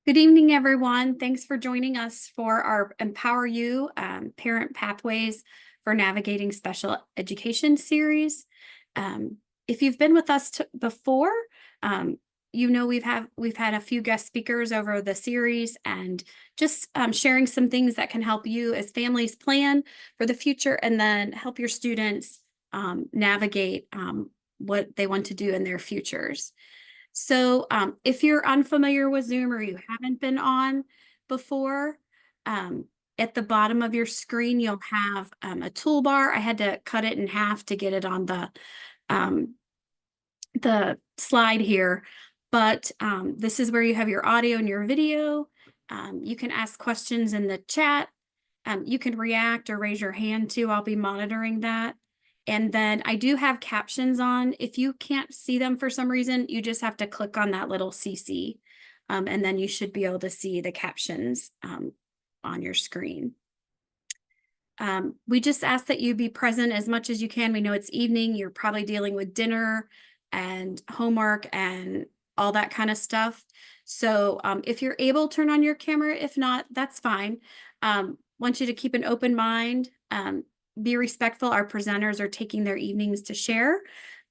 Good evening, everyone. Thanks for joining us for our Empower You Parent Pathways for Navigating Special Education series. Um, if you've been with us before, you know we've had a few guest speakers over the series and just sharing some things that can help you as families plan for the future and then help your students navigate what they want to do in their futures. So if you're unfamiliar with Zoom or you haven't been on before, um, at the bottom of your screen, you'll have a toolbar. I had to cut it in half to get it on um, the slide here, but this is where you have your audio and your video. You can ask questions in the chat. You can react or raise your hand too. I'll be monitoring that. And then I do have captions on. If you can't see them for some reason, you just have to click on that little CC. And then you should be able to see the captions on your screen. We just ask that you be present as much as you can. We know it's evening. You're probably dealing with dinner and homework and all that kind of stuff. So if you're able, turn on your camera. If not, that's fine. Want you to keep an open mind. Be respectful. Our presenters are taking their evenings to share.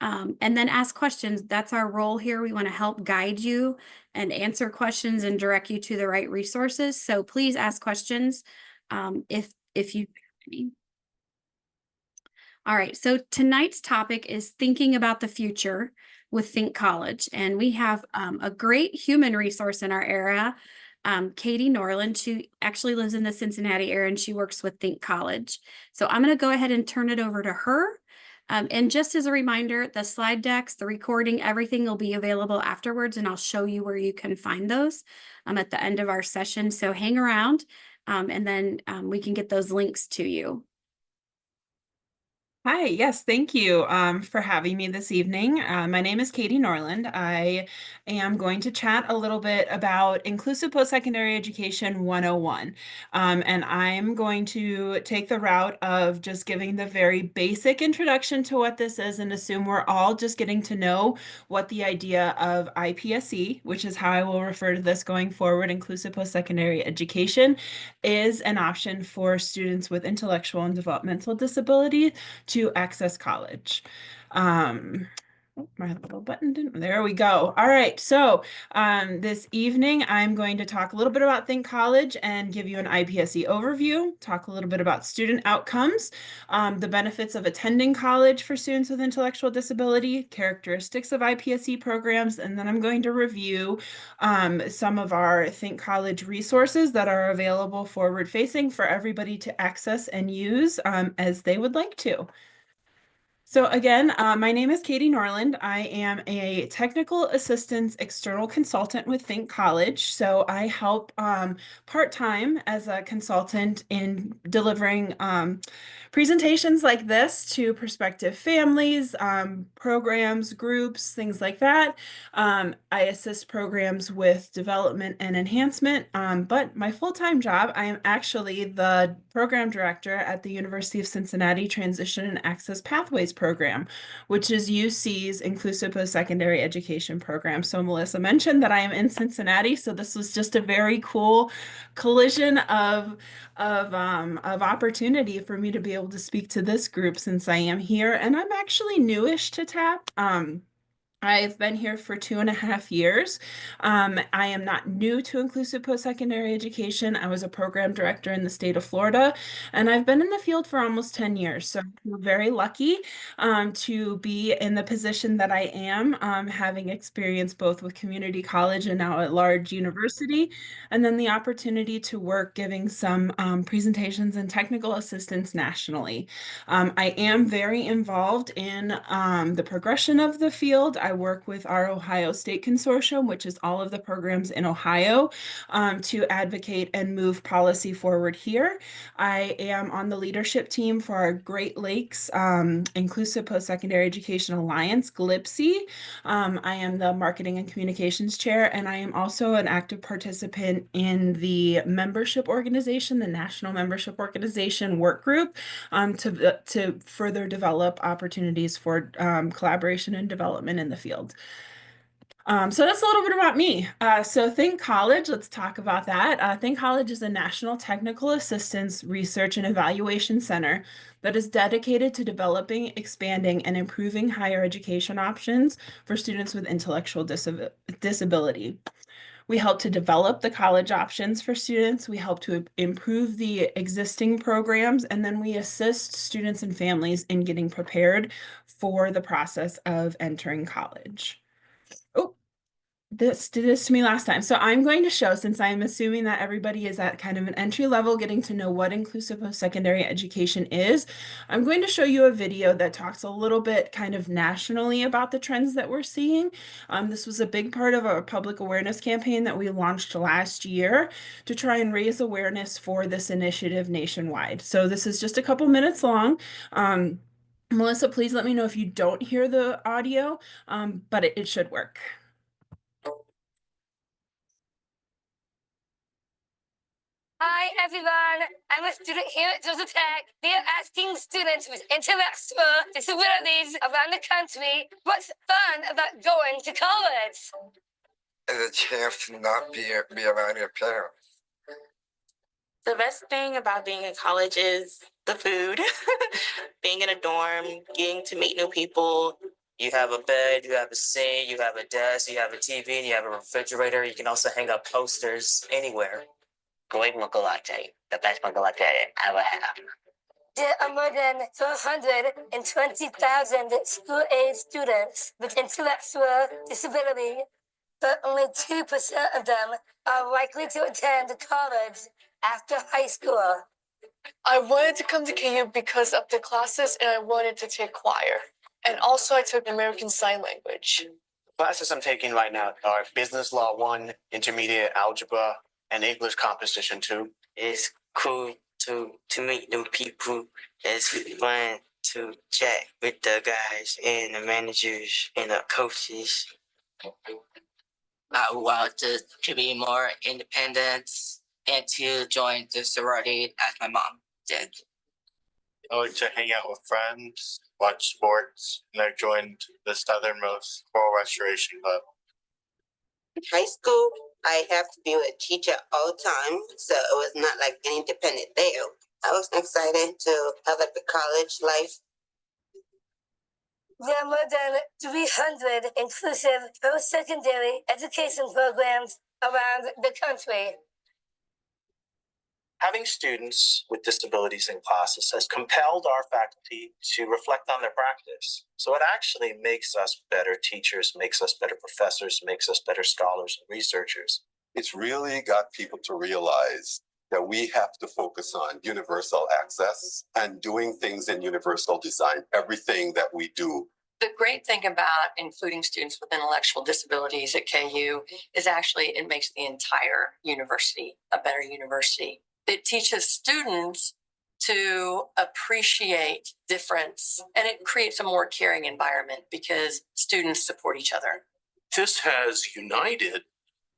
And then ask questions. That's our role here. We want to help guide you and answer questions and direct you to the right resources. So please ask questions if you all right, so tonight's topic is thinking about the future with Think College. And we have a great human resource in our area, Katie Norland. She actually lives in the Cincinnati area and she works with Think College. So I'm going to go ahead and turn it over to her. And just as a reminder, the slide decks, the recording, everything will be available afterwards, and I'll show you where you can find those at the end of our session. So hang around, and then we can get those links to you. Hi, yes, thank you for having me this evening. My name is Katie Norland. I am going to chat a little bit about Inclusive Post-Secondary Education 101. And I'm going to take the route of just giving the very basic introduction to what this is and assume we're all just getting to know what the idea of IPSE, which is how I will refer to this going forward, Inclusive Post-Secondary Education, is an option for students with intellectual and developmental disabilities to access college. Oh, my little button didn't, there we go. All right, so this evening I'm going to talk a little bit about Think College and give you an IPSE overview, talk a little bit about student outcomes, the benefits of attending college for students with intellectual disability, characteristics of IPSE programs, and then I'm going to review some of our Think College resources that are available forward-facing for everybody to access and use as they would like to. So again, my name is Katie Norland. I am a technical assistance external consultant with Think College. So I help part-time as a consultant in delivering presentations like this to prospective families, programs, groups, things like that. I assist programs with development and enhancement, but my full-time job, I am actually the program director at the University of Cincinnati Transition and Access Pathways program, which is UC's Inclusive Post-Secondary Education program. So Melissa mentioned that I am in Cincinnati, so this was just a very cool collision of opportunity for me to be able to speak to this group since I am here, and I'm actually newish to TAP. I've been here for 2.5 years. I am not new to inclusive post-secondary education. I was a program director in the state of Florida, and I've been in the field for almost 10 years. So I'm very lucky to be in the position that I am, having experience both with community college and now at large university, and then the opportunity to work giving some presentations and technical assistance nationally. I am very involved in the progression of the field. I work with our Ohio State Consortium, which is all of the programs in Ohio, to advocate and move policy forward here. I am on the leadership team for our Great Lakes Inclusive Post-Secondary Education Alliance, GLIPSE. I am the Marketing and Communications Chair, and I am also an active participant in the membership organization, the National Membership Organization Work Group, to further develop opportunities for collaboration and development in the field. So that's a little bit about me. So Think College, let's talk about that. Think College is a national technical assistance research and evaluation center that is dedicated to developing, expanding, and improving higher education options for students with intellectual disability. We help to develop the college options for students. We help to improve the existing programs, and then we assist students and families in getting prepared for the process of entering college. Oh, this did this to me last time. So I'm going to show, since I'm assuming that everybody is at kind of an entry level, getting to know what inclusive post-secondary education is, I'm going to show you a video that talks a little bit kind of nationally about the trends that we're seeing. This was a big part of a public awareness campaign that we launched last year to try and raise awareness for this initiative nationwide. So this is just a couple minutes long. Melissa, please let me know if you don't hear the audio, but it should work. Hi everyone, I'm a student here at Georgia Tech. We are asking students with intellectual disabilities around the country what's fun about going to college. And a chance to not be around your parents. The best thing about being in college is the food. Being in a dorm, getting to meet new people. You have a bed, you have a sink, you have a desk, you have a TV, and you have a refrigerator. You can also hang up posters anywhere. Great mocha latte, the best mocha latte I ever had. There are more than 420,000 school-age students with intellectual disability, but only 2% of them are likely to attend college after high school. I wanted to come to KU because of the classes and I wanted to take choir. And also I took American Sign Language. The classes I'm taking right now are Business Law 1, Intermediate Algebra, and English Composition 2. It's cool to meet new people. It's fun to chat with the guys and the managers and the coaches. I want to be more independent and to join the sorority as my mom did. I like to hang out with friends, watch sports, and I joined the Southernmost Choral Restoration Club. In high school, I have to be with a teacher all the time, so it was not like an independent there. I was excited to have like the college life. There are more than 300 inclusive post-secondary education programs around the country. Having students with disabilities in classes has compelled our faculty to reflect on their practice. So it actually makes us better teachers, makes us better professors, makes us better scholars and researchers. It's really got people to realize that we have to focus on universal access and doing things in universal design, everything that we do. The great thing about including students with intellectual disabilities at KU is actually it makes the entire university a better university. It teaches students to appreciate difference, and it creates a more caring environment because students support each other. This has united,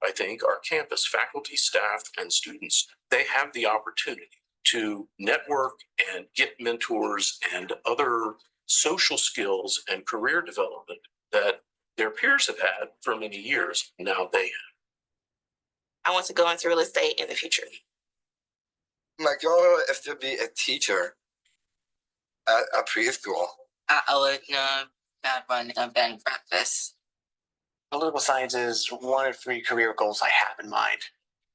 I think, our campus faculty, staff, and students. They have the opportunity to network and get mentors and other social skills and career development that their peers have had for many years. Now they have. I want to go into real estate in the future. My goal is to be a teacher at a preschool. I would run a bed and breakfast. Political science is one of 3 career goals I have in mind.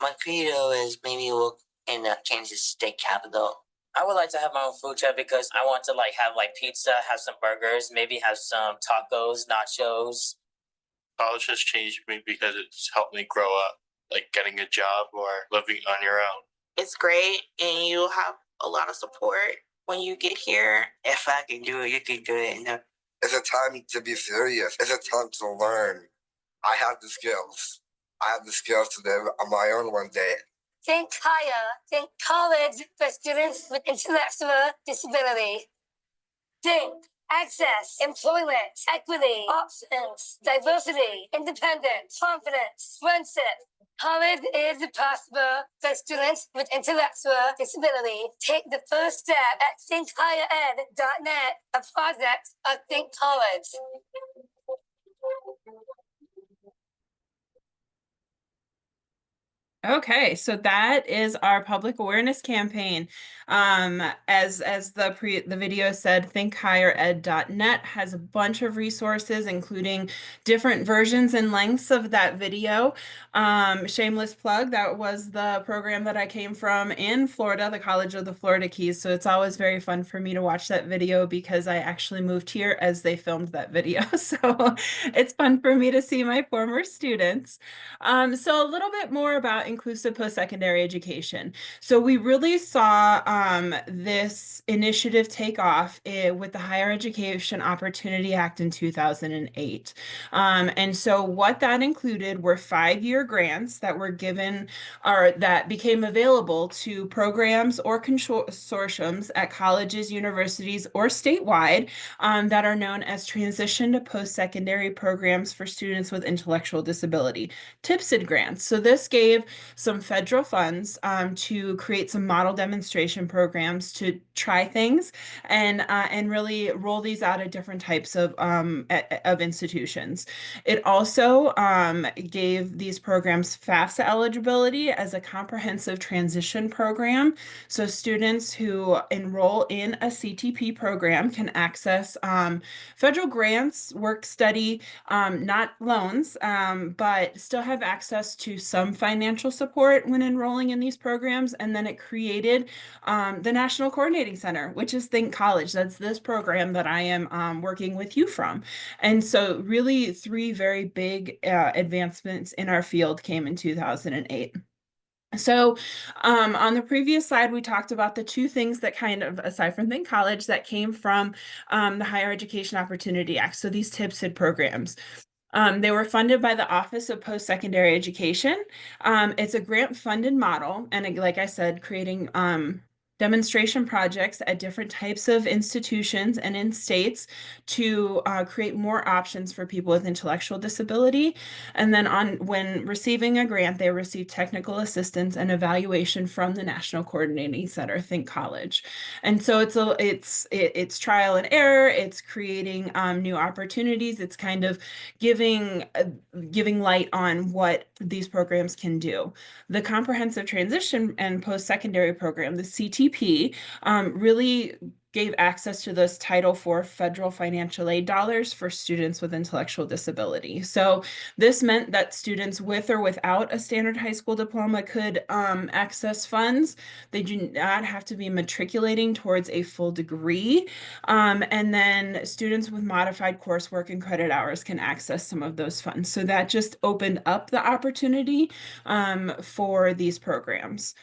My credo is maybe work in Kansas State Capitol. I would like to have my own food truck because I want to have pizza, have some burgers, maybe have some tacos, nachos. College has changed me because it's helped me grow up, like getting a job or living on your own. It's great, and you have a lot of support when you get here. If I can do it, you can do it. It's a time to be serious. It's a time to learn. I have the skills. I have the skills to live on my own one day. Think higher. Think college for students with intellectual disability. Think access, employment, equity, options, diversity, independence, confidence, friendship. College is possible for students with intellectual disability. Take the first step at thinkhighered.net, a project of Think College. Okay, so that is our public awareness campaign. As the video said, thinkhighered.net has a bunch of resources, including different versions and lengths of that video. Shameless plug, that was the program that I came from in Florida, the College of the Florida Keys. So it's always very fun for me to watch that video because I actually moved here as they filmed that video. So it's fun for me to see my former students. So a little bit more about inclusive post-secondary education. So we really saw this initiative take off with the Higher Education Opportunity Act in 2008. And so what that included were 5-year grants that were given or that became available to programs or consortiums at colleges, universities, or statewide that are known as transition to post-secondary programs for students with intellectual disability. TIPSID grants. So this gave some federal funds to create some model demonstration programs to try things and really roll these out at different types of institutions. It also gave these programs FAFSA eligibility as a comprehensive transition program. So students who enroll in a CTP program can access federal grants, work study, not loans, but still have access to some financial support when enrolling in these programs. And then it created the National Coordinating Center, which is Think College. That's this program that I am working with you from. And so really 3 very big advancements in our field came in 2008. So on the previous slide, we talked about the 2 things that kind of, aside from Think College, that came from the Higher Education Opportunity Act. So these TIPSID programs. They were funded by the Office of Post-Secondary Education. It's a grant-funded model, and like I said, creating demonstration projects at different types of institutions and in states to create more options for people with intellectual disability. And then when receiving a grant, they receive technical assistance and evaluation from the National Coordinating Center, Think College. And so it's trial and error. It's creating new opportunities. It's kind of giving light on what these programs can do. The Comprehensive Transition and Post-Secondary Program, the CTP, really gave access to those Title IV federal financial aid dollars for students with intellectual disability. So this meant that students with or without a standard high school diploma could access funds. They do not have to be matriculating towards a full degree. And then students with modified coursework and credit hours can access some of those funds. So that just opened up the opportunity for these programs.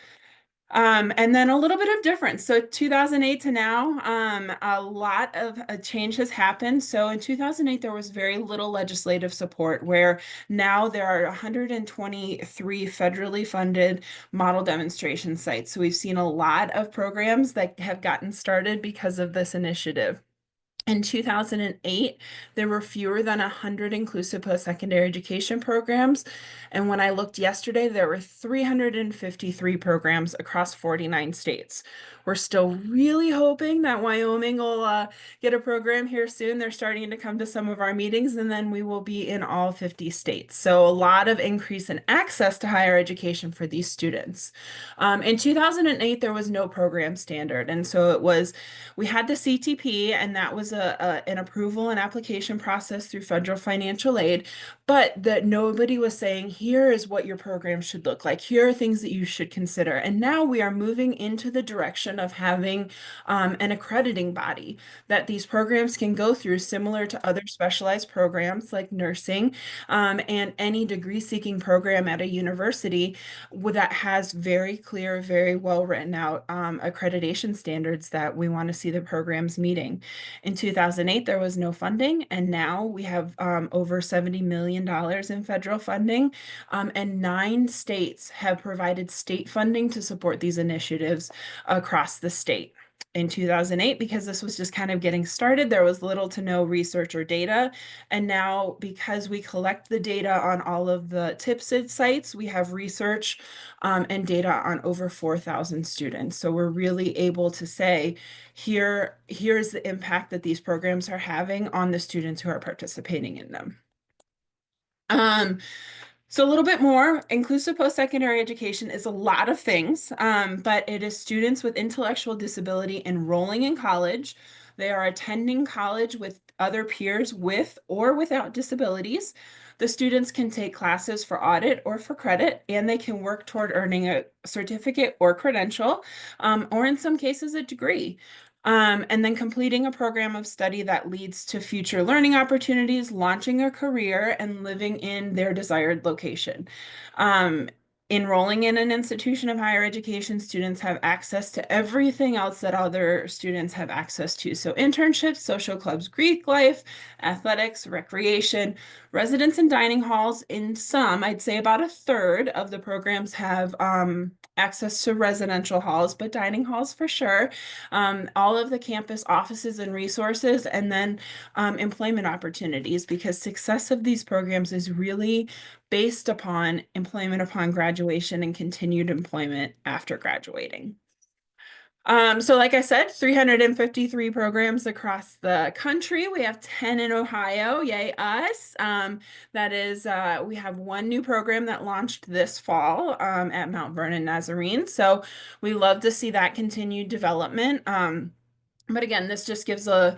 And then a little bit of difference. So 2008 to now, a lot of a change has happened. So in 2008, there was very little legislative support, where now there are 123 federally funded model demonstration sites. So we've seen a lot of programs that have gotten started because of this initiative. In 2008, there were fewer than 100 inclusive post-secondary education programs. And when I looked yesterday, there were 353 programs across 49 states. We're still really hoping that Wyoming will get a program here soon. They're starting to come to some of our meetings, and then we will be in all 50 states. So a lot of increase in access to higher education for these students. In 2008, there was no program standard. And so we had the CTP, and that was an approval and application process through federal financial aid, but that nobody was saying, here is what your program should look like. Here are things that you should consider. And now we are moving into the direction of having an accrediting body that these programs can go through, similar to other specialized programs like nursing and any degree-seeking program at a university that has very clear, very well written out accreditation standards that we want to see the programs meeting. In 2008, there was no funding, and now we have over $70 million in federal funding, and 9 states have provided state funding to support these initiatives across the state. In 2008, because this was just kind of getting started, there was little to no research or data. And now, because we collect the data on all of the TIPSID sites, we have research and data on over 4,000 students. So we're really able to say, here's the impact that these programs are having on the students who are participating in them. So a little bit more, inclusive post-secondary education is a lot of things, but it is students with intellectual disability enrolling in college. They are attending college with other peers with or without disabilities. The students can take classes for audit or for credit, and they can work toward earning a certificate or credential, or in some cases, a degree. And then completing a program of study that leads to future learning opportunities, launching a career, and living in their desired location. Enrolling in an institution of higher education, students have access to everything else that other students have access to. So internships, social clubs, Greek life, athletics, recreation, residence and dining halls. In some, I'd say about a third of the programs have access to residential halls, but dining halls for sure. All of the campus offices and resources, and then employment opportunities, because success of these programs is really based upon employment upon graduation and continued employment after graduating. So like I said, 353 programs across the country. We have 10 in Ohio, yay us. That is, we have one new program that launched this fall at Mount Vernon Nazarene. So we love to see that continued development. But again, this just gives a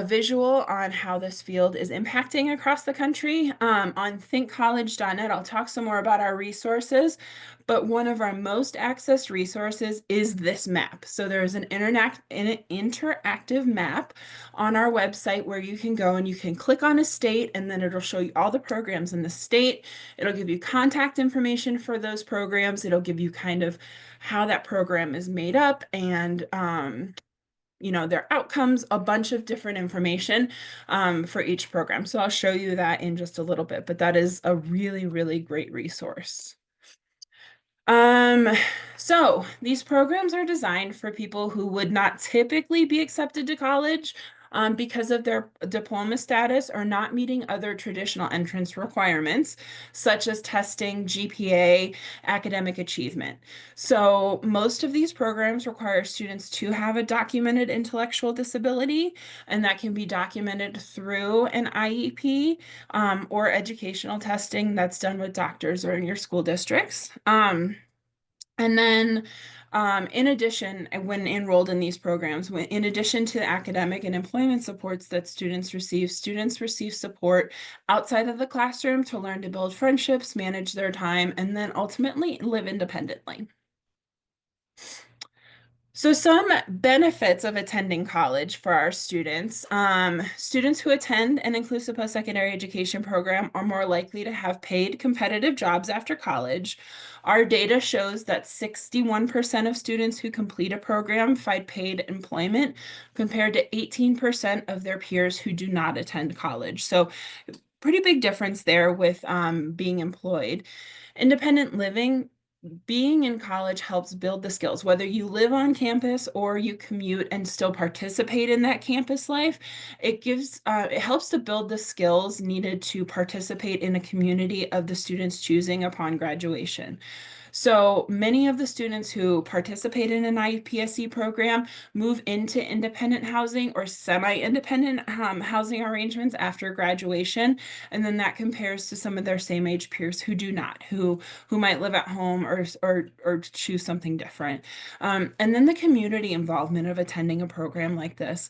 visual on how this field is impacting across the country. On thinkcollege.net, I'll talk some more about our resources, but one of our most accessed resources is this map. So there's an interactive map on our website where you can go and you can click on a state, and then it'll show you all the programs in the state. It'll give you contact information for those programs. It'll give you kind of how that program is made up and their outcomes, a bunch of different information for each program. So I'll show you that in just a little bit, but that is a really, really great resource. So these programs are designed for people who would not typically be accepted to college because of their diploma status or not meeting other traditional entrance requirements, such as testing, GPA, academic achievement. So most of these programs require students to have a documented intellectual disability, and that can be documented through an IEP or educational testing that's done with doctors or in your school districts. And then in addition, when enrolled in these programs, in addition to the academic and employment supports that students receive support outside of the classroom to learn to build friendships, manage their time, and then ultimately live independently. So some benefits of attending college for our students. Students who attend an inclusive post-secondary education program are more likely to have paid competitive jobs after college. Our data shows that 61% of students who complete a program find paid employment compared to 18% of their peers who do not attend college. So pretty big difference there with being employed. Independent living. Being in college helps build the skills, whether you live on campus or you commute and still participate in that campus life. It helps to build the skills needed to participate in a community of the students choosing upon graduation. So many of the students who participate in an IPSC program move into independent housing or semi-independent housing arrangements after graduation. And then that compares to some of their same age peers who do not, who might live at home or choose something different. And then the community involvement of attending a program like this,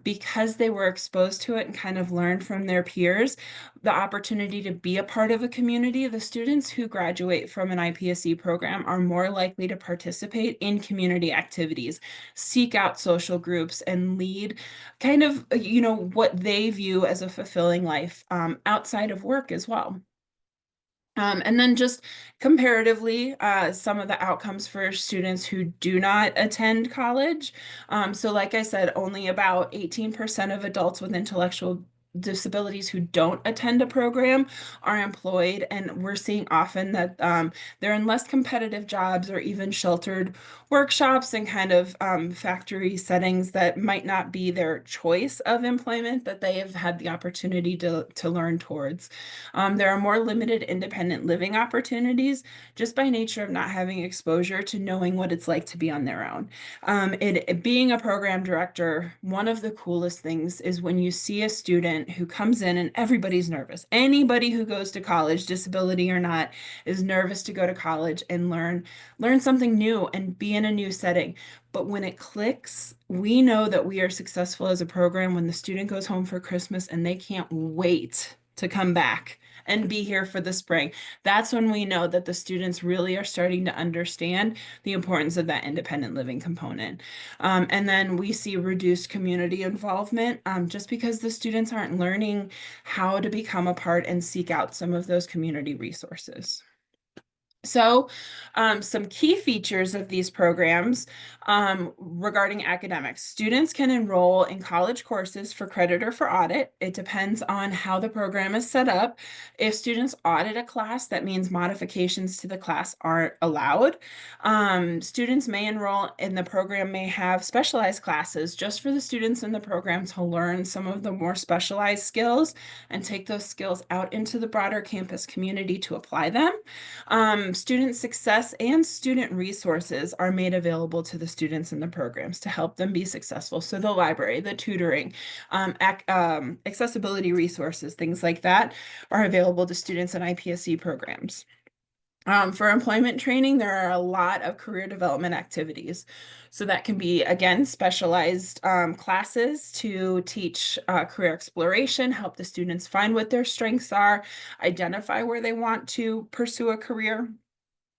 because they were exposed to it and kind of learned from their peers, the opportunity to be a part of a community. The students who graduate from an IPSC program are more likely to participate in community activities, seek out social groups, and lead kind of, what they view as a fulfilling life outside of work as well. And then just comparatively, some of the outcomes for students who do not attend college. So like I said, only about 18% of adults with intellectual disabilities who don't attend a program are employed, and we're seeing often that they're in less competitive jobs or even sheltered workshops and kind of factory settings that might not be their choice of employment that they have had the opportunity to learn towards. There are more limited independent living opportunities just by nature of not having exposure to knowing what it's like to be on their own. Being a program director, one of the coolest things is when you see a student student who comes in, and everybody's nervous. Anybody who goes to college, disability or not, is nervous to go to college and learn something new and be in a new setting. But when it clicks, we know that we are successful as a program when the student goes home for Christmas and they can't wait to come back and be here for the spring. That's when we know that the students really are starting to understand the importance of that independent living component. And then we see reduced community involvement just because the students aren't learning how to become a part and seek out some of those community resources. So some key features of these programs regarding academics. Students can enroll in college courses for credit or for audit. It depends on how the program is set up. If students audit a class, that means modifications to the class aren't allowed. Students may enroll in the program, may have specialized classes just for the students in the program to learn some of the more specialized skills and take those skills out into the broader campus community to apply them. Student success and student resources are made available to the students in the programs to help them be successful. So the library, the tutoring, accessibility resources, things like that are available to students in IPSC programs. For employment training, there are a lot of career development activities. So that can be, again, specialized classes to teach career exploration, help the students find what their strengths are, identify where they want to pursue a career.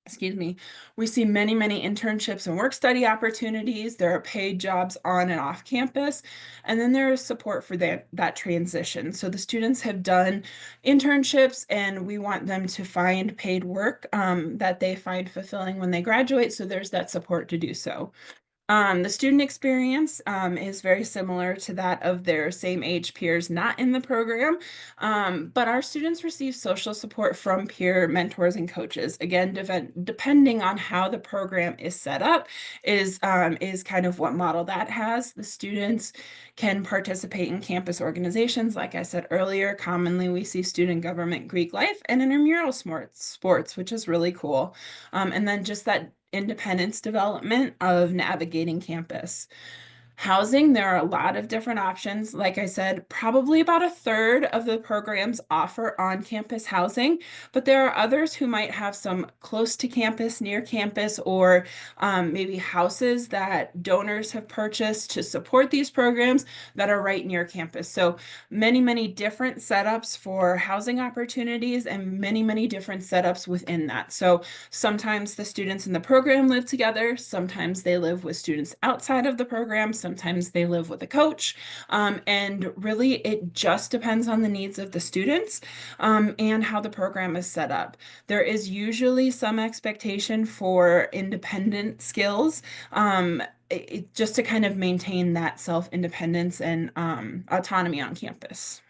Excuse me. We see many, many internships and work study opportunities. There are paid jobs on and off campus. And then there is support for that transition. So the students have done internships and we want them to find paid work that they find fulfilling when they graduate. So there's that support to do so. The student experience is very similar to that of their same age peers not in the program, but our students receive social support from peer mentors and coaches. Again, depending on how the program is set up is kind of what model that has. The students can participate in campus organizations. Like I said earlier, commonly we see student government, Greek life, and intramural sports, which is really cool. And then just that independence development of navigating campus. Housing, there are a lot of different options. Like I said, probably about a third of the programs offer on-campus housing, but there are others who might have some close to campus, near campus, or maybe houses that donors have purchased to support these programs that are right near campus. So many, many different setups for housing opportunities and many, many different setups within that. So sometimes the students in the program live together, sometimes they live with students outside of the program, sometimes they live with a coach, and really it just depends on the needs of the students and how the program is set up. There is usually some expectation for independent skills, just to kind of maintain that self-independence and autonomy on campus.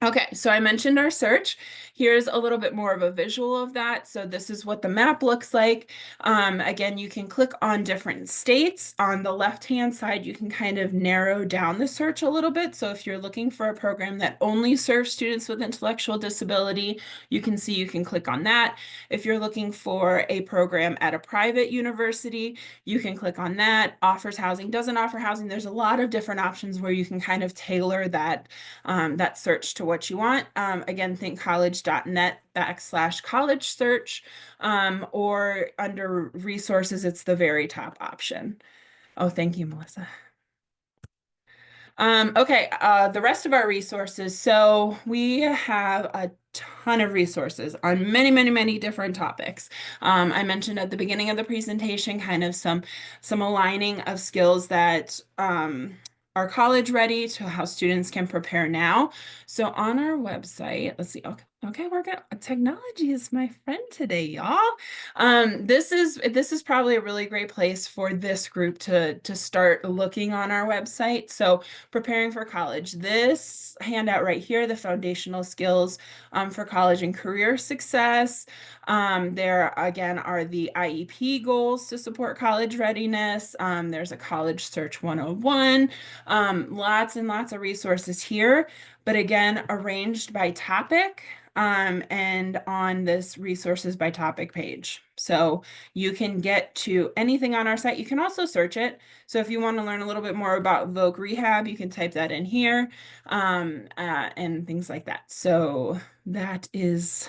Okay, so I mentioned our search. Here's a little bit more of a visual of that. So this is what the map looks like. Again, you can click on different states. On the left-hand side, you can kind of narrow down the search a little bit. So if you're looking for a program that only serves students with intellectual disability, you can see you can click on that. If you're looking for a program at a private university, you can click on that. Offers housing, doesn't offer housing. There's a lot of different options where you can kind of tailor that, that search to what you want. Again, think college.net/college search, or under resources, it's the very top option. Oh, thank you, Melissa. Okay, the rest of our resources. So we have a ton of resources on many, many, many different topics. I mentioned at the beginning of the presentation kind of some aligning of skills that are college ready to how students can prepare now. So on our website, let's see, okay, we're good. Technology is my friend today, y'all. This is probably a really great place for this group to start looking on our website. So preparing for college, this handout right here, the foundational skills for college and career success. There again are the IEP goals to support college readiness. There's a college search 101. Lots and lots of resources here, but again, arranged by topic and on this resources by topic page. So you can get to anything on our site. You can also search it. So if you want to learn a little bit more about Voc Rehab, you can type that in here, and things like that. So that is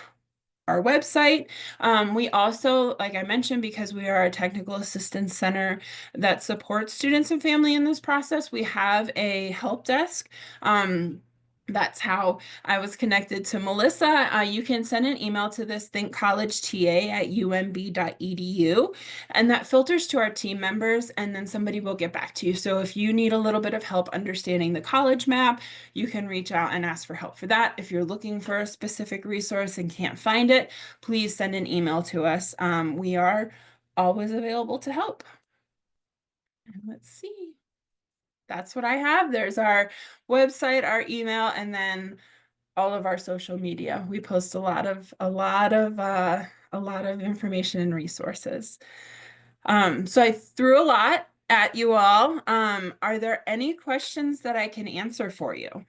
our website. We also, like I mentioned, because we are a technical assistance center that supports students and family in this process, we have a help desk. That's how I was connected to Melissa. You can send an email to this thinkcollegeta@umb.edu, and that filters to our team members, and then somebody will get back to you. So if you need a little bit of help understanding the college map, you can reach out and ask for help for that. If you're looking for a specific resource and can't find it, please send an email to us. We are always available to help. And let's see. That's what I have. There's our website, our email, and then all of our social media. We post a lot of information and resources. So I threw a lot at you all. Are there any questions that I can answer for you?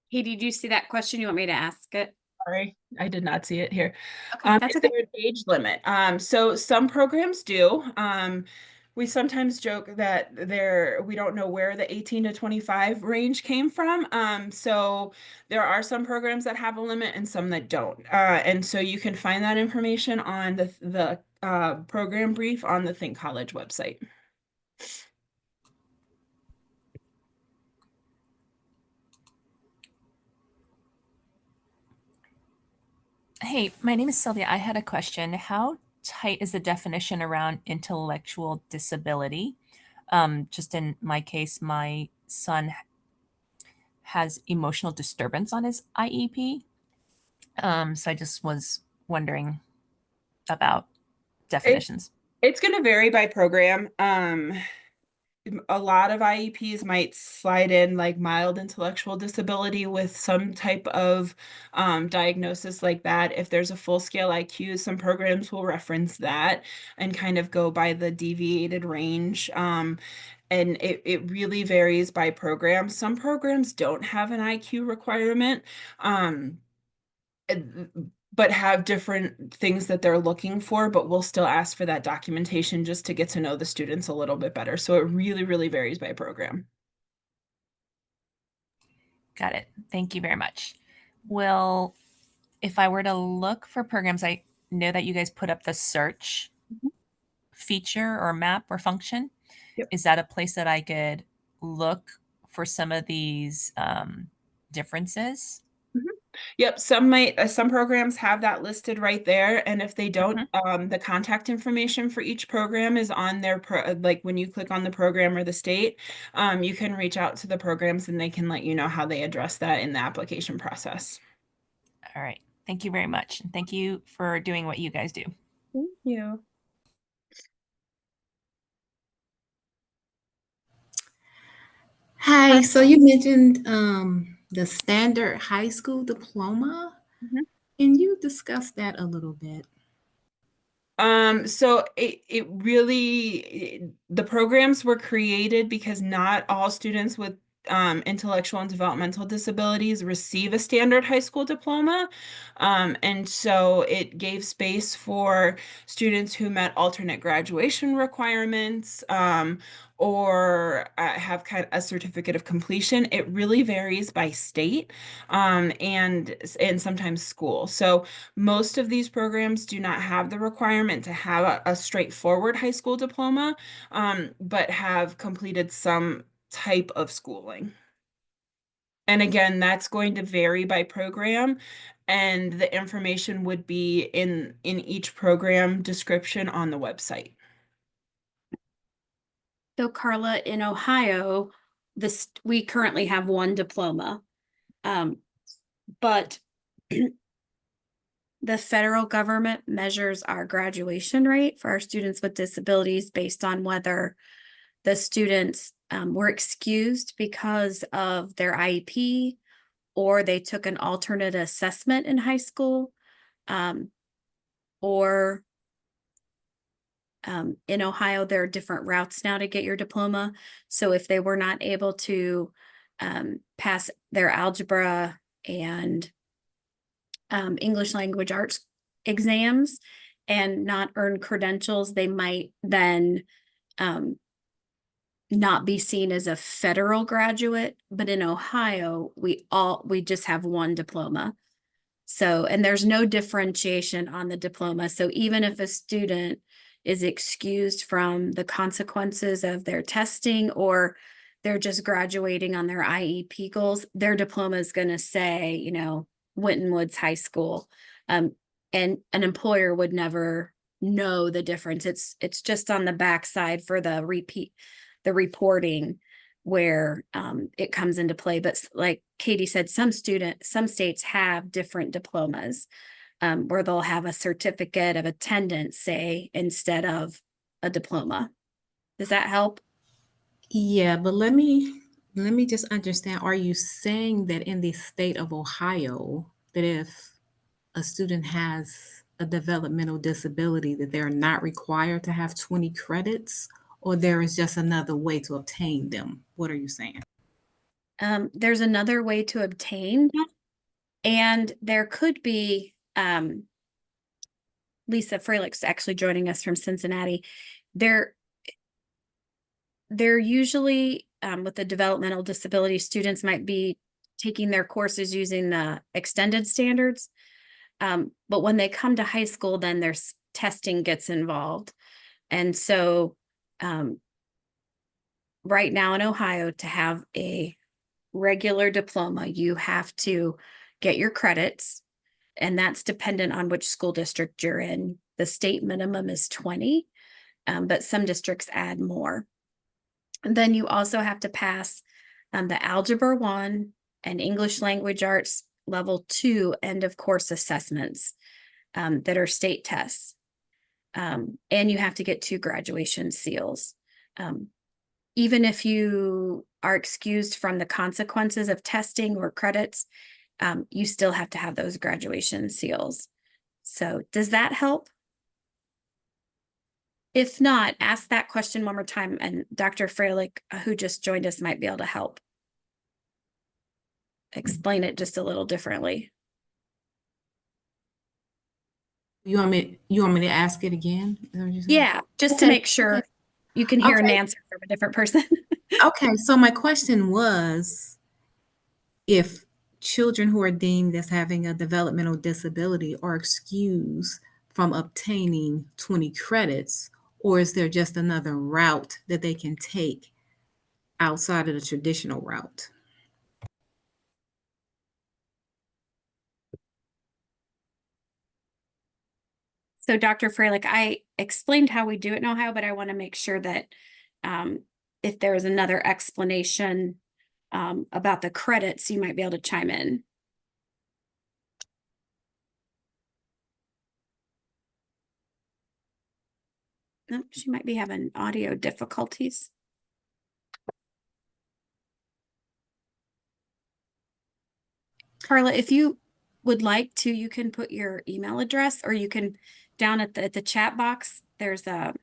Katie, did you see that question? You want me to ask it? Sorry, I did not see it here. Okay, that's Is okay. there an age limit? So some programs do. We sometimes joke that we don't know where the 18 to 25 range came from. So there are some programs that have a limit and some that don't. And so you can find that information on the program brief on the Think College website. Hey, my name is Sylvia. I had a question. How tight is the definition around intellectual disability? Just in my case, my son has emotional disturbance on his IEP. So I just was wondering about definitions. It's going to vary by program. A lot of IEPs might slide in like mild intellectual disability with some type of diagnosis like that. If there's a full scale IQ, some programs will reference that and kind of go by the deviated range. And it really varies by program. Some programs don't have an IQ requirement. But have different things that they're looking for, but we'll still ask for that documentation just to get to know the students a little bit better. So it really, really varies by program. Got it. Thank you very much. Well, if I were to look for programs, I know that you guys put up the search feature or map or function. Yep. Is that a place that I could look for some of these differences? Yep, some programs have that listed right there, and if they don't, the contact information for each program is on their like when you click on the program or the state, you can reach out to the programs and they can let you know how they address that in the application process. All right. Thank you very much. And thank you for doing what you guys do. Thank you. Hi, so you mentioned the standard high school diploma. Can you discuss that a little bit? So it really, the programs were created because not all students with intellectual and developmental disabilities receive a standard high school diploma. And so it gave space for students who met alternate graduation requirements, or have kind of a certificate of completion. It really varies by state, and sometimes school. So most of these programs do not have the requirement to have a straightforward high school diploma, but have completed some type of schooling. And again, that's going to vary by program, and the information would be in each program description on the website. So Carla, in Ohio, we currently have one diploma, but the federal government measures our graduation rate for our students with disabilities based on whether the students were excused because of their IEP or they took an alternate assessment in high school, or In Ohio, there are different routes now to get your diploma. So if they were not able to pass their algebra and English language arts exams and not earn credentials, they might then not be seen as a federal graduate. But in Ohio, we just have one diploma. So, and there's no differentiation on the diploma. So even if a student is excused from the consequences of their testing, or they're just graduating on their IEP goals, their diploma is going to say, you know, Winton Woods High School. And an employer would never know the difference. It's just on the backside for the reporting where it comes into play. But like Katie said, some states have different diplomas where they'll have a certificate of attendance, say, instead of a diploma. Does that help? Yeah, but let me just understand. Are you saying that in the state of Ohio, that if a student has a developmental disability, that they're not required to have 20 credits, or there is just another way to obtain them? What are you saying? There's another way to obtain that, and there could be Lisa Freilich's actually joining us from Cincinnati. They're usually with the developmental disability, students might be taking their courses using the extended standards. But when they come to high school, then there's testing gets involved. And so right now in Ohio, to have a regular diploma, you have to get your credits, and that's dependent on which school district you're in. The state minimum is 20, but some districts add more. And then you also have to pass the Algebra 1 and English Language Arts Level 2 end of course assessments that are state tests. And you have to get 2 graduation seals. Even if you are excused from the consequences of testing or credits, you still have to have those graduation seals. So does that help? If not, ask that question one more time, and Dr. Freilich, who just joined us, might be able to help explain it just a little differently. You want me to ask it again? Is that what you're saying? Yeah, just to Okay, make sure okay. you can hear an Okay. answer from a different person. Okay, so my question was, if children who are deemed as having a developmental disability are excused from obtaining 20 credits, or is there just another route that they can take outside of the traditional route? So Dr. Freilich, I explained how we do it in Ohio, but I want to make sure that if there is another explanation about the credits, you might be able to chime in. Oh, she might be having audio difficulties. Carla, if you would like to, you can put your email address, or you can down at the chat box, there's a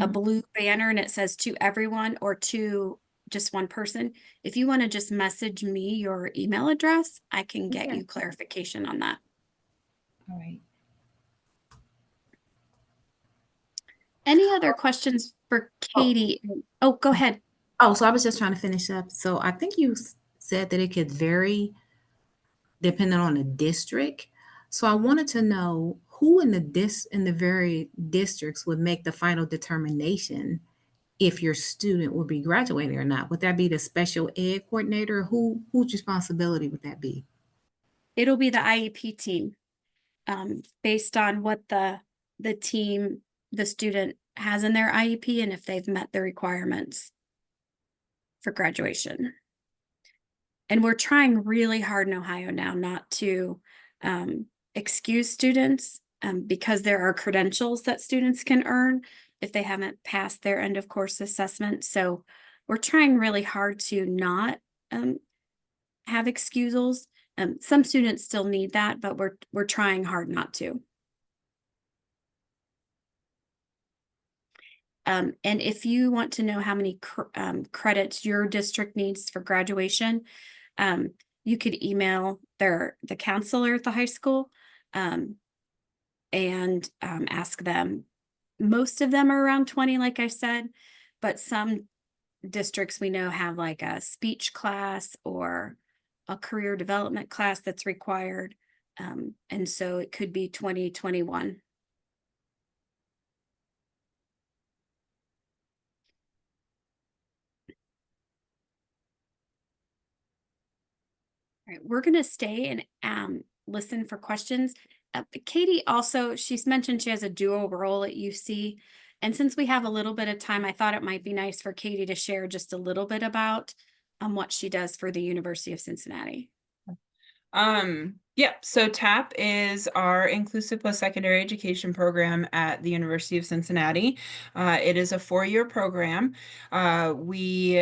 blue banner and it says to everyone or to just one person. If you want to just message me your email address, I can get Okay. you clarification on that. All right. Any other questions for Katie? Oh, go ahead. Oh, so I was just trying to finish up. So I think you said that it could vary depending on the district. So I wanted to know who in the very districts would make the final determination if your student would be graduating or not. Would that be the special ed coordinator? Whose responsibility would that be? It'll be the IEP team, based on what the team, the student has in their IEP, and if they've met the requirements for graduation. And we're trying really hard in Ohio now not to excuse students because there are credentials that students can earn if they haven't passed their end of course assessment. So we're trying really hard to not have excusals. Some students still need that, but we're trying hard not to. And if you want to know how many credits your district needs for graduation, you could email the counselor at the high school and ask them. Most of them are around 20, like I said, but some districts we know have like a speech class or a career development class that's required. And so it could be 2021. All right, we're going to stay and listen for questions. Katie also, she's mentioned she has a dual role at UC. And since we have a little bit of time, I thought it might be nice for Katie to share just a little bit about what she does for the University of Cincinnati. Yeah, so TAP is our inclusive post-secondary education program at the University of Cincinnati. It is a 4-year program. We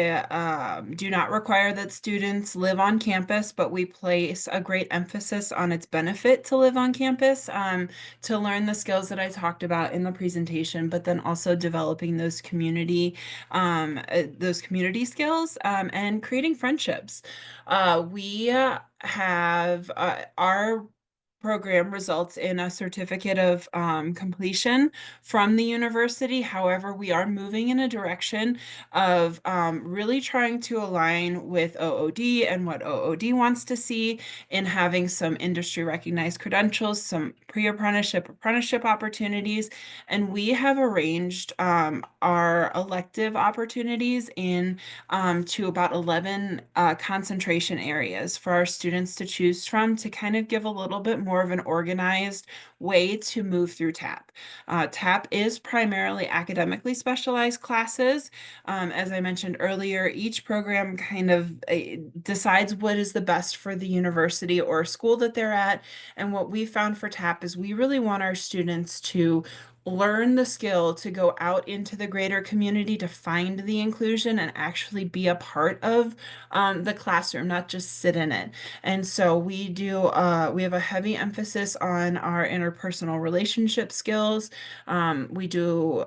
do not require that students live on campus, but we place a great emphasis on its benefit to live on campus, to learn the skills that I talked about in the presentation, but then also developing those community skills, and creating friendships. We have our program results in a certificate of completion from the university. However, we are moving in a direction of really trying to align with OOD and what OOD wants to see in having some industry recognized credentials, some apprenticeship opportunities, and we have arranged our elective opportunities in to about 11 concentration areas for our students to choose from to kind of give a little bit more of an organized way to move through TAP. TAP is primarily academically specialized classes. As I mentioned earlier, each program kind of decides what is the best for the university or school that they're at. And what we found for TAP is we really want our students to learn the skill to go out into the greater community to find the inclusion and actually be a part of the classroom, not just sit in it. And so we have a heavy emphasis on our interpersonal relationship skills. We do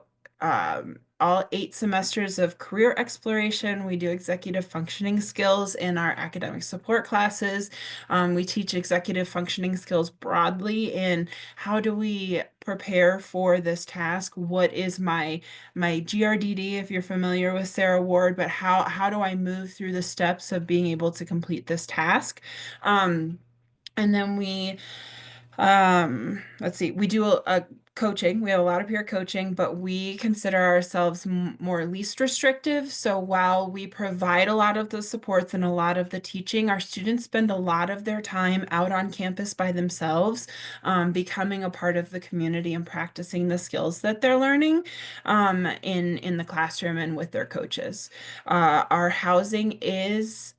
all 8 semesters of career exploration. We do executive functioning skills in our academic support classes. We teach executive functioning skills broadly in how do we prepare for this task? What is my GRDD, if you're familiar with Sarah Ward, but how do I move through the steps of being able to complete this task? And then let's see, we do a coaching. We have a lot of peer coaching, but we consider ourselves more least restrictive. So while we provide a lot of the supports and a lot of the teaching, our students spend a lot of their time out on campus by themselves, becoming a part of the community and practicing the skills that they're learning in the classroom and with their coaches. Our housing is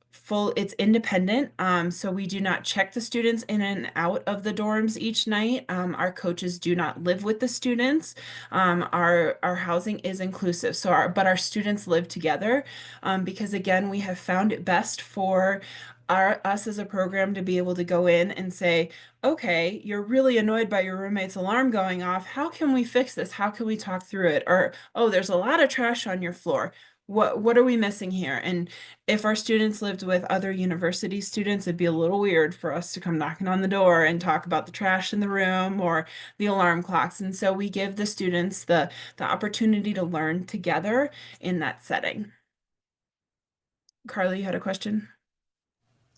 it's independent, so we do not check the students in and out of the dorms each night. Our coaches do not live with the students. Our housing is inclusive, but our students live together, because again, we have found it best for us as a program to be able to go in and say, okay, you're really annoyed by your roommate's alarm going off. How can we fix this? How can we talk through it? Or, oh, there's a lot of trash on your floor. What are we missing here? And if our students lived with other university students, it'd be a little weird for us to come knocking on the door and talk about the trash in the room or the alarm clocks. And so we give the students the opportunity to learn together in that setting. Carly, you had a question?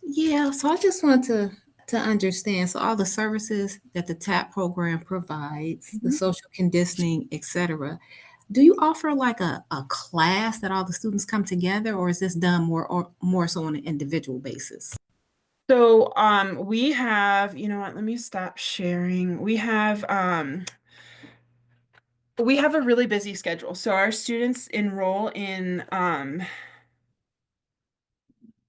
Yeah, so I just want to understand. So all the services that the TAP program provides, the social conditioning, etc. Do you offer like a class that all the students come together, or is this done more so on an individual basis? So we have, you know what, let me stop sharing. We have a really busy schedule. So our students enroll in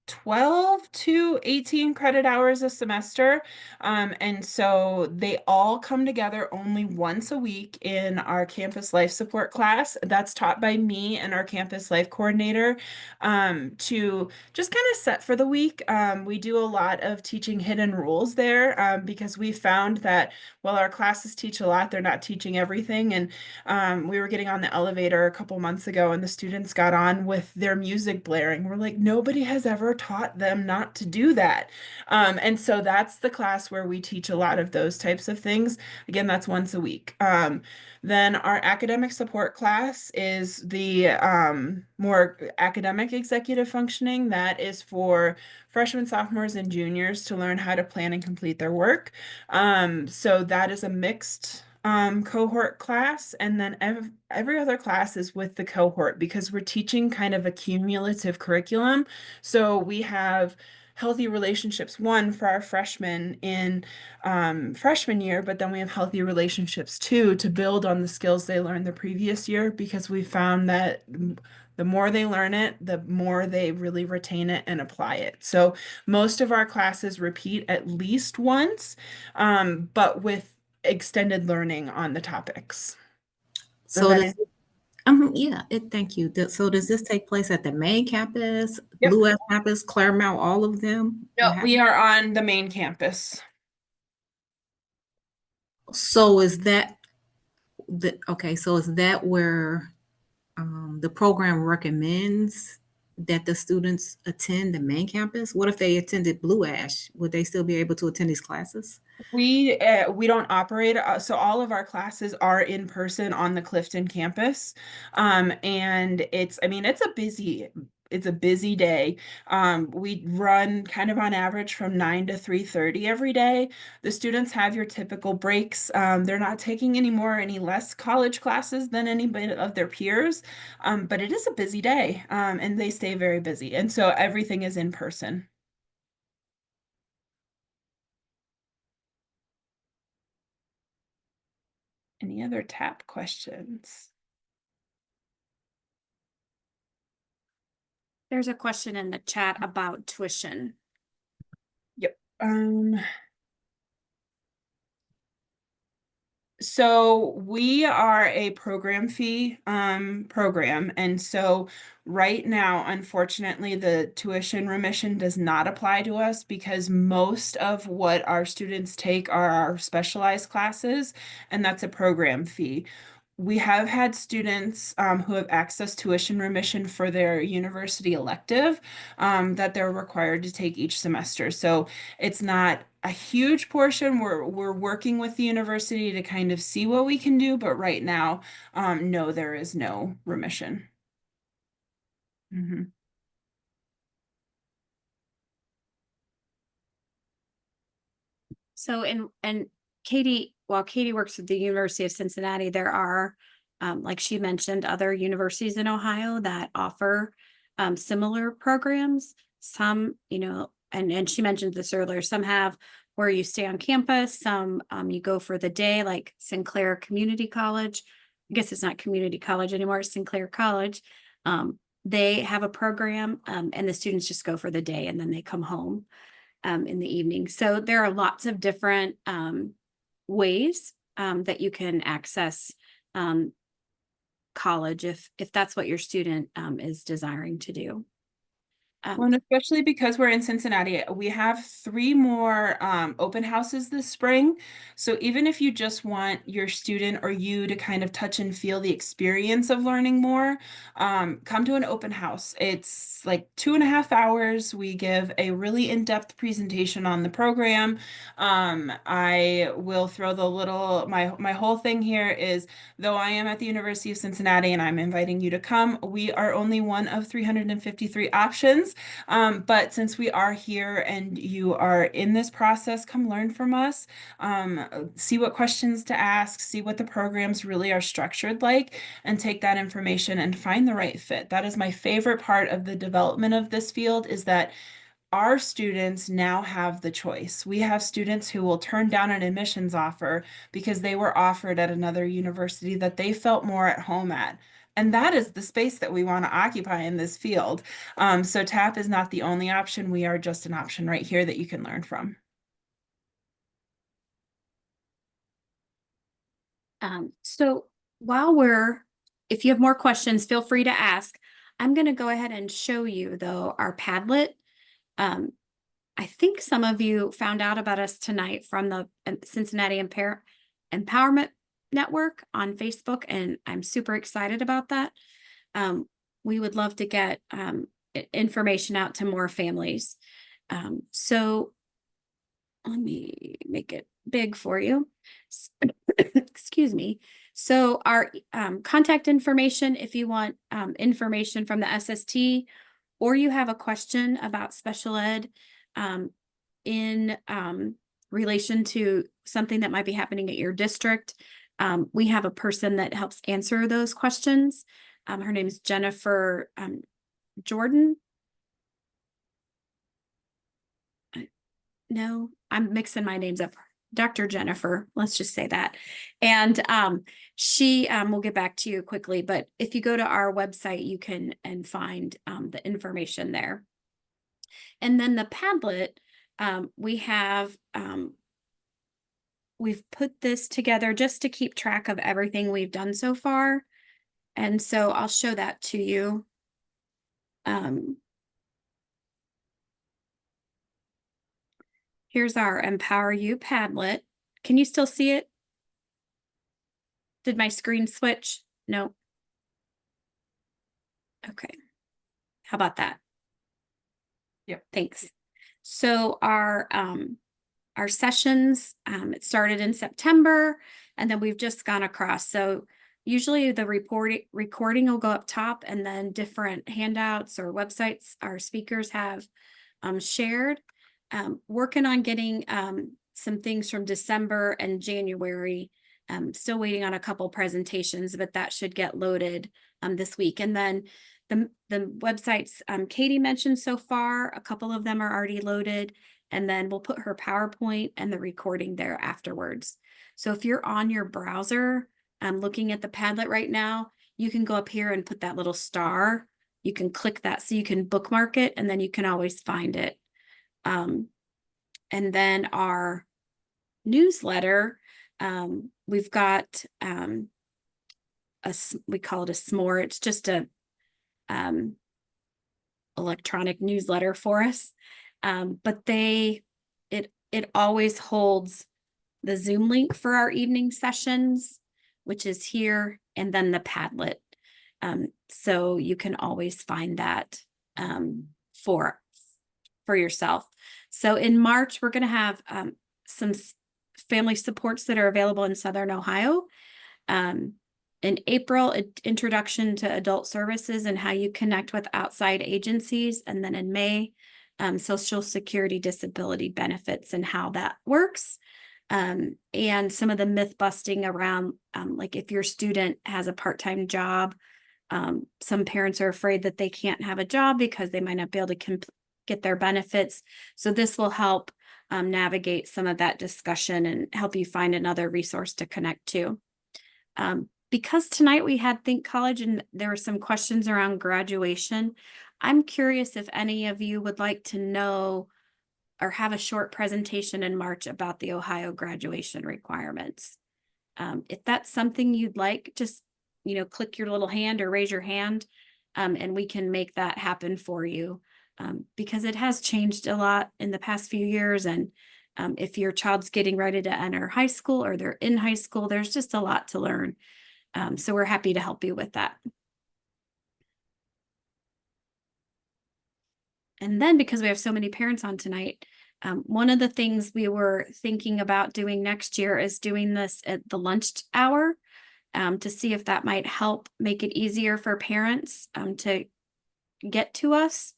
12 to 18 credit hours a semester. And so they all come together only once a week in our campus life support class. That's taught by me and our campus life coordinator to just kind of set for the week. We do a lot of teaching hidden rules there because we found that while our classes teach a lot, they're not teaching everything. And we were getting on the elevator a couple months ago and the students got on with their music blaring. We're like, nobody has ever taught them not to do that. And so that's the class where we teach a lot of those types of things. Again, that's once a week. Then our academic support class is the more academic executive functioning. That is for freshmen, sophomores, and juniors to learn how to plan and complete their work. So that is a mixed cohort class, and then every other class is with the cohort because we're teaching kind of a cumulative curriculum. So we have healthy relationships one for our freshmen in freshman year, but then we have healthy relationships two to build on the skills they learned the previous year because we found that the more they learn it, the more they really retain it and apply it. So most of our classes repeat at least once, but with extended learning on the topics. So does yeah, thank you. So does this take place at the main campus, Yep. Blue F campus, Claremont, all of them? No, we are on the main campus. So is that so is that where the program recommends that the students attend the main campus? What if they attended Blue Ash? Would they still be able to attend these classes? We don't operate, so all of our classes are in person on the Clifton campus. And I mean, it's a busy day. We run kind of on average from 9 to 3:30 every day. The students have your typical breaks. They're not taking any less college classes than anybody of their peers. But it is a busy day, and they stay very busy. And so everything is in person. Any other TAP questions? There's a question in the chat about tuition. Yep. So we are a program fee program. And so right now, unfortunately, the tuition remission does not apply to us because most of what our students take are our specialized classes, and that's a program fee. We have had students who have access tuition remission for their university elective that they're required to take each semester. So it's not a huge portion. We're working with the university to kind of see what we can do, but right now, no, there is no remission. So, and Katie, while Katie works at the University of Cincinnati, there are, like she mentioned, other universities in Ohio that offer similar programs. Some, and she mentioned this earlier, some have where you stay on campus, some you go for the day, like Sinclair Community College. I guess it's not community college anymore, it's Sinclair College. They have a program and the students just go for the day and then they come home in the evening. So there are lots of different ways that you can access college if that's what your student is desiring to do. Well, and especially because we're in Cincinnati, we have 3 more open houses this spring. So even if you just want your student or you to kind of touch and feel the experience of learning more, come to an open house. It's like 2.5 hours. We give a really in-depth presentation on the program. I will throw my whole thing here is, though I am at the University of Cincinnati and I'm inviting you to come, we are only one of 353 options. But since we are here and you are in this process, come learn from us, see what questions to ask, see what the programs really are structured like, and take that information and find the right fit. That is my favorite part of the development of this field, is that our students now have the choice. We have students who will turn down an admissions offer because they were offered at another university that they felt more at home at. And that is the space that we want to occupy in this field. So TAP is not the only option. We are just an option right here that you can learn from. So if you have more questions, feel free to ask. I'm going to go ahead and show you, though, our Padlet. I think some of you found out about us tonight from the Cincinnati Empowerment Network on Facebook, and I'm super excited about that. We would love to get information out to more families. So let me make it big for you. Excuse me. So our contact information, if you want information from the SST, or you have a question about special ed in relation to something that might be happening at your district, we have a person that helps answer those questions. Her name is Jennifer Jordan. No, I'm mixing my names up. Dr. Jennifer, let's just say that. And she will get back to you quickly, but if you go to our website, you can find the information there. And then the Padlet, we've put this together just to keep track of everything we've done so far. And so I'll show that to you. Here's our Empower You Padlet. Can you still see it? Did my screen switch? No. Okay. How about that? Yep. Thanks. So our sessions, it started in September, and then we've just gone across. So usually the recording will go up top, and then different handouts or websites our speakers have shared. Working on getting some things from December and January. Still waiting on a couple presentations, but that should get loaded this week. And then the websites Katie mentioned so far, a couple of them are already loaded, and then we'll put her PowerPoint and the recording there afterwards. So if you're on your browser looking at the Padlet right now, you can go up here and put that little star. You can click that so you can bookmark it, and then you can always find it. And then our newsletter, we've got we call it a s'more. It's just a electronic newsletter for us. But it always holds the Zoom link for our evening sessions, which is here, and then the Padlet. So you can always find that for yourself. So in March, we're going to have some family supports that are available in Southern Ohio. In April, introduction to adult services and how you connect with outside agencies. And then in May, Social Security disability benefits and how that works. And some of the myth busting around, like if your student has a part-time job, some parents are afraid that they can't have a job because they might not be able to get their benefits. So this will help navigate some of that discussion and help you find another resource to connect to. Because tonight we had Think College and there were some questions around graduation, I'm curious if any of you would like to know or have a short presentation in March about the Ohio graduation requirements. If that's something you'd like, just click your little hand or raise your hand, and we can make that happen for you. Because it has changed a lot in the past few years. And if your child's getting ready to enter high school or they're in high school, there's just a lot to learn. So we're happy to help you with that. And then because we have so many parents on tonight, one of the things we were thinking about doing next year is doing this at the lunch hour to see if that might help make it easier for parents to get to us.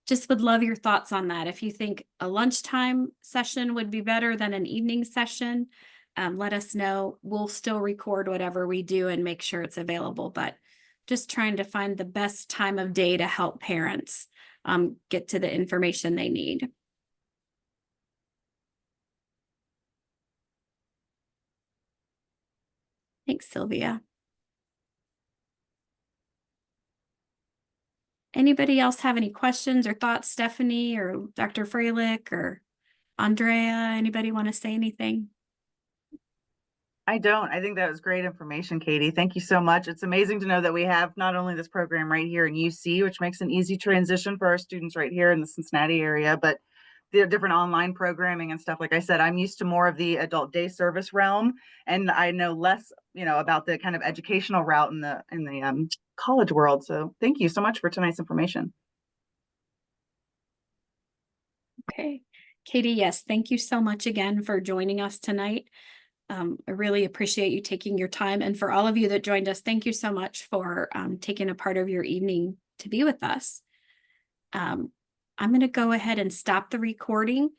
Just would love your thoughts on that. If you think a lunchtime session would be better than an evening session, let us know. We'll still record whatever we do and make sure it's available, but just trying to find the best time of day to help parents get to the information they need. Thanks, Sylvia. Anybody else have any questions or thoughts, Stephanie or Dr. Freilich or Andrea? Anybody want to say anything? I don't. I think that was great information, Katie. Thank you so much. It's amazing to know that we have not only this program right here in UC, which makes an easy transition for our students right here in the Cincinnati area, but the different online programming and stuff. Like I said, I'm used to more of the adult day service realm, and I know less, about the kind of educational route in the college world. So thank you so much for tonight's information. Okay. Katie, yes, thank you so much again for joining us tonight. I really appreciate you taking your time. And for all of you that joined us, thank you so much for taking a part of your evening to be with us. I'm going to go ahead and stop the recording.